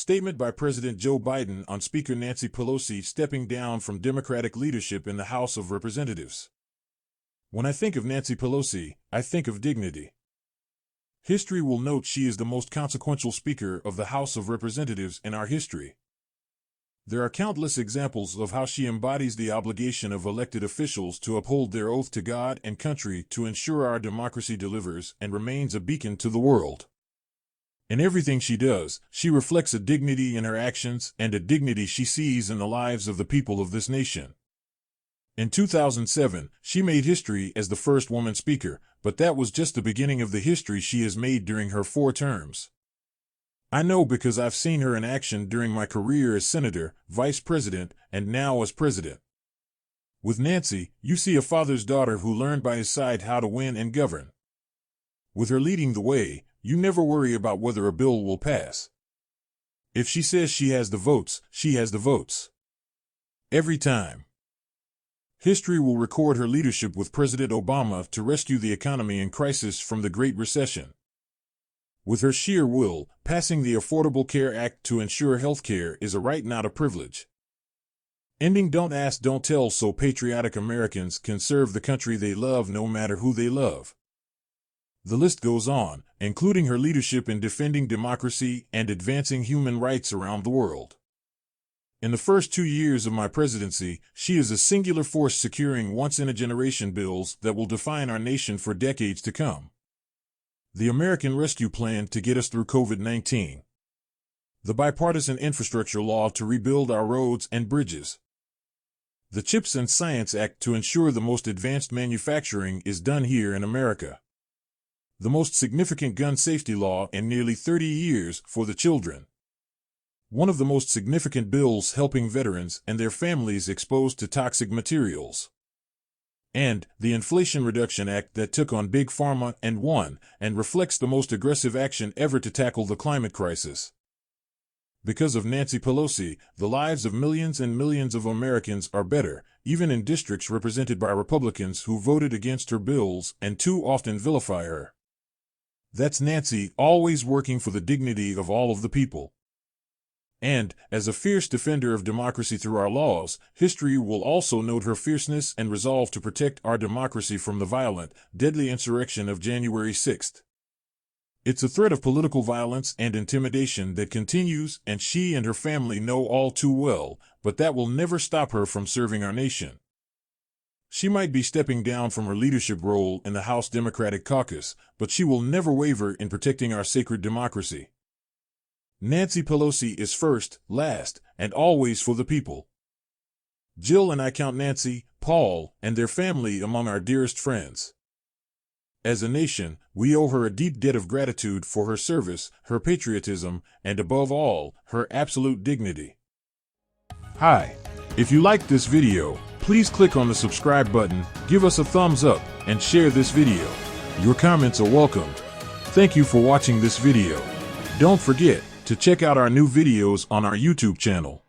Statement by President Joe Biden on Speaker Nancy Pelosi stepping down from Democratic leadership in the House of Representatives. When I think of Nancy Pelosi, I think of dignity. History will note she is the most consequential Speaker of the House of Representatives in our history. There are countless examples of how she embodies the obligation of elected officials to uphold their oath to God and country to ensure our democracy delivers and remains a beacon to the world. In everything she does, she reflects a dignity in her actions and a dignity she sees in the lives of the people of this nation. In 2007, she made history as the first woman speaker, but that was just the beginning of the history she has made during her 4 terms. I know because I've seen her in action during my career as senator, vice president, and now as president. With Nancy, you see a father's daughter who learned by his side how to win and govern. With her leading the way, you never worry about whether a bill will pass. If she says she has the votes, she has the votes. Every time. History will record her leadership with President Obama to rescue the economy in crisis from the Great Recession. With her sheer will, passing the Affordable Care Act to ensure health care is a right, not a privilege. Ending Don't Ask, Don't Tell so patriotic Americans can serve the country they love no matter who they love. The list goes on, including her leadership in defending democracy and advancing human rights around the world. In the first 2 years of my presidency, she is a singular force securing once-in-a-generation bills that will define our nation for decades to come. The American Rescue Plan to get us through COVID-19. The Bipartisan Infrastructure Law to rebuild our roads and bridges. The CHIPS and Science Act to ensure the most advanced manufacturing is done here in America. The most significant gun safety law in nearly 30 years for the children. One of the most significant bills helping veterans and their families exposed to toxic materials. And the Inflation Reduction Act that took on Big Pharma and won, and reflects the most aggressive action ever to tackle the climate crisis. Because of Nancy Pelosi, the lives of millions and millions of Americans are better, even in districts represented by Republicans who voted against her bills and too often vilify her. That's Nancy, always working for the dignity of all of the people. And, as a fierce defender of democracy through our laws, history will also note her fierceness and resolve to protect our democracy from the violent, deadly insurrection of January 6th. It's a threat of political violence and intimidation that continues, and she and her family know all too well, but that will never stop her from serving our nation. She might be stepping down from her leadership role in the House Democratic Caucus, but she will never waver in protecting our sacred democracy. Nancy Pelosi is first, last, and always for the people. Jill and I count Nancy, Paul, and their family among our dearest friends. As a nation, we owe her a deep debt of gratitude for her service, her patriotism, and above all, her absolute dignity. Hi. If you liked this video, please click on the subscribe button, give us a thumbs up, and share this video. Your comments are welcomed. Thank you for watching this video. Don't forget to check out our new videos on our YouTube channel.